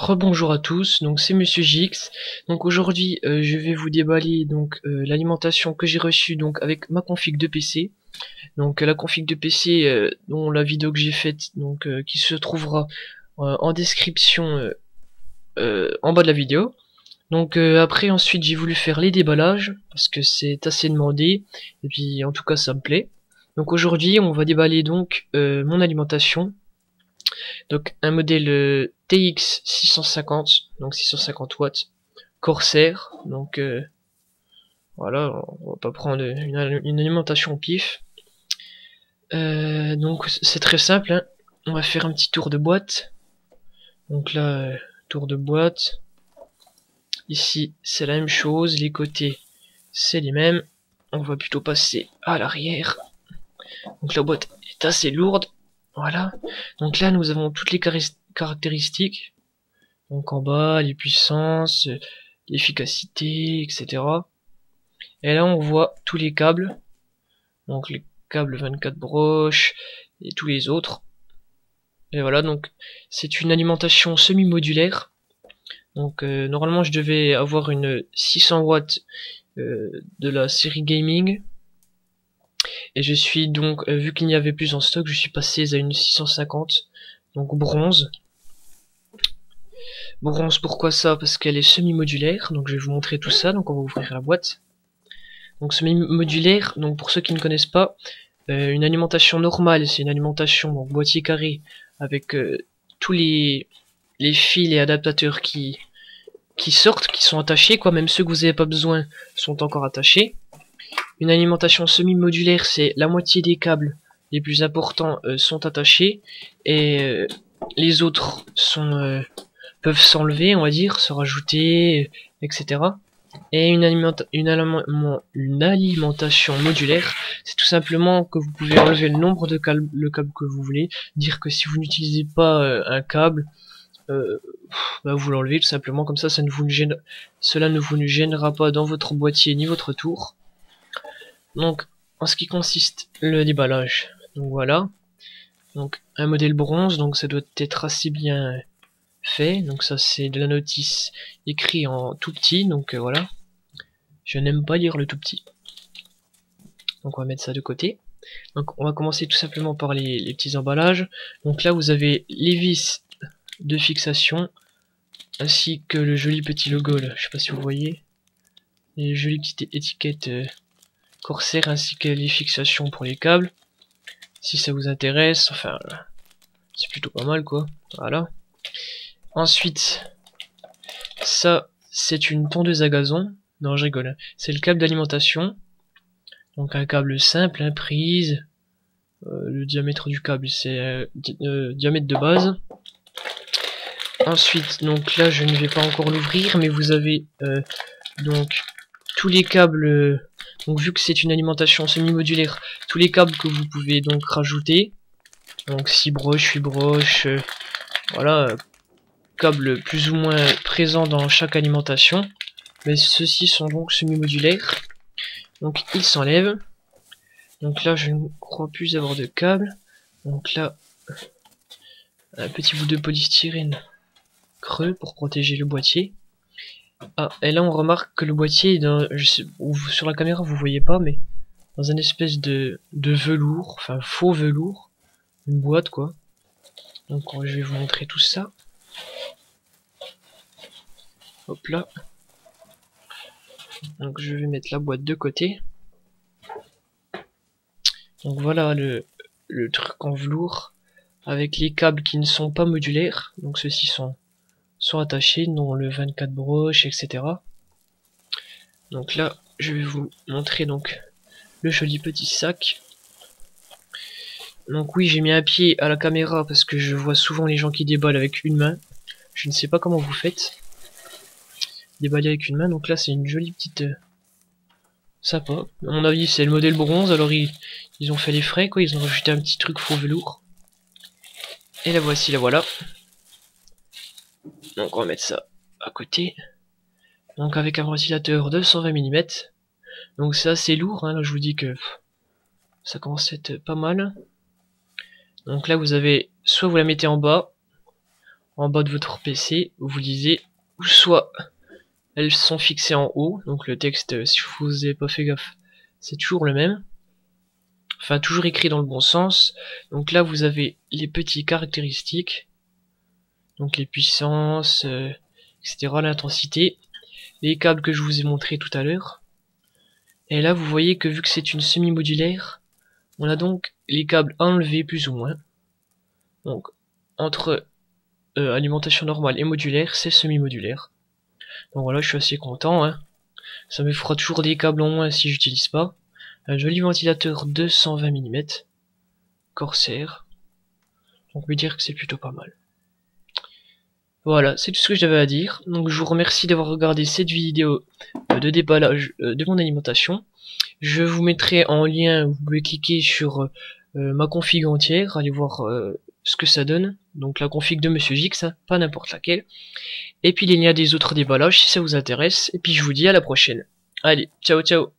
Rebonjour à tous, donc c'est Monsieur JX. Donc aujourd'hui je vais vous déballer donc l'alimentation que j'ai reçue donc avec ma config de PC. Donc la config de PC dont la vidéo que j'ai faite donc qui se trouvera en description en bas de la vidéo. Donc après ensuite j'ai voulu faire les déballages parce que c'est assez demandé et puis en tout cas ça me plaît. Donc aujourd'hui on va déballer donc mon alimentation. Donc un modèle TX 650, donc 650 watts, Corsair. Donc voilà, on va pas prendre une alimentation au pif. Donc c'est très simple, hein. On va faire un petit tour de boîte. Donc là, tour de boîte. Ici, c'est la même chose. Les côtés, c'est les mêmes. On va plutôt passer à l'arrière. Donc la boîte est assez lourde. Voilà. Donc là, nous avons toutes les caractéristiques. Donc en bas, les puissances, l'efficacité, etc. Et là, on voit tous les câbles. Donc les câbles 24 broches et tous les autres. Et voilà, donc c'est une alimentation semi-modulaire. Donc normalement, je devais avoir une 600 watts de la série gaming. Et je suis donc, vu qu'il n'y avait plus en stock, je suis passé à une 650. Donc bronze. Bronze, pourquoi ça? Parce qu'elle est semi-modulaire. Donc je vais vous montrer tout ça. Donc on va ouvrir la boîte. Donc semi-modulaire, donc pour ceux qui ne connaissent pas, une alimentation normale, c'est une alimentation donc boîtier carré avec tous les fils et adaptateurs qui sortent, qui sont attachés, quoi, même ceux que vous n'avez pas besoin sont encore attachés. Une alimentation semi-modulaire, c'est la moitié des câbles les plus importants sont attachés et les autres sont peuvent s'enlever, on va dire, se rajouter, etc. Et une alimentation modulaire, c'est tout simplement que vous pouvez enlever le nombre de câbles, que vous voulez. Dire que si vous n'utilisez pas un câble, bah vous l'enlevez tout simplement, comme ça, cela ne vous gênera pas dans votre boîtier ni votre tour. Donc, en ce qui consiste le déballage, donc voilà. Donc un modèle bronze, donc ça doit être assez bien fait. Donc ça c'est de la notice écrit en tout petit, donc voilà. Je n'aime pas lire le tout petit. Donc on va mettre ça de côté. Donc on va commencer tout simplement par les petits emballages. Donc là vous avez les vis de fixation, ainsi que le joli petit logo là, je sais pas si vous voyez. Les jolies petites étiquettes Corsair, ainsi que les fixations pour les câbles. Si ça vous intéresse, enfin c'est plutôt pas mal quoi. Voilà. Ensuite, ça c'est une tondeuse à gazon. Non, je rigole. C'est le câble d'alimentation. Donc un câble simple, hein, prise. Le diamètre du câble c'est diamètre de base. Ensuite, donc là je ne vais pas encore l'ouvrir, mais vous avez donc tous les câbles. Donc vu que c'est une alimentation semi-modulaire, tous les câbles que vous pouvez donc rajouter. Donc 6 broches, 8 broches, voilà, câbles plus ou moins présents dans chaque alimentation. Mais ceux-ci sont donc semi-modulaires. Donc ils s'enlèvent. Donc là je ne crois plus avoir de câble. Donc là un petit bout de polystyrène creux pour protéger le boîtier. Ah, et là on remarque que le boîtier est dans, je sais, sur la caméra vous voyez pas, mais dans une espèce de velours, enfin faux velours, une boîte quoi. Donc je vais vous montrer tout ça. Hop là. Donc je vais mettre la boîte de côté. Donc voilà le truc en velours avec les câbles qui ne sont pas modulaires. Donc ceux-ci sont attachés, dont le 24 broches, etc. Donc là je vais vous montrer donc le joli petit sac. Donc oui, j'ai mis un pied à la caméra parce que je vois souvent les gens qui déballent avec une main. Je ne sais pas comment vous faites. Déballer avec une main, donc là c'est une jolie petite sympa. À mon avis c'est le modèle bronze, alors ils ont fait les frais quoi, ils ont rajouté un petit truc faux velours. Et la voici, la voilà. Donc on va mettre ça à côté. Donc avec un ventilateur de 120 mm. Donc c'est assez lourd, hein, là je vous dis que ça commence à être pas mal. Donc là vous avez, soit vous la mettez en bas, en bas de votre PC, vous lisez, ou soit elles sont fixées en haut, donc le texte, si vous n'avez pas fait gaffe, c'est toujours le même. Enfin, toujours écrit dans le bon sens. Donc là, vous avez les petites caractéristiques, donc les puissances, etc., l'intensité, les câbles que je vous ai montré tout à l'heure. Et là, vous voyez que vu que c'est une semi-modulaire, on a donc les câbles enlevés plus ou moins. Donc, entre alimentation normale et modulaire, c'est semi-modulaire. Donc voilà, je suis assez content, hein. Ça me fera toujours des câbles en moins si j'utilise pas. Un joli ventilateur 220 mm, Corsair. Donc, on peut dire que c'est plutôt pas mal. Voilà, c'est tout ce que j'avais à dire. Donc je vous remercie d'avoir regardé cette vidéo de déballage de mon alimentation. Je vous mettrai en lien, vous pouvez cliquer sur ma config entière, allez voir ce que ça donne. Donc la config de Monsieur Jix, hein, pas n'importe laquelle. Et puis les liens des autres déballages si ça vous intéresse. Et puis je vous dis à la prochaine. Allez, ciao ciao.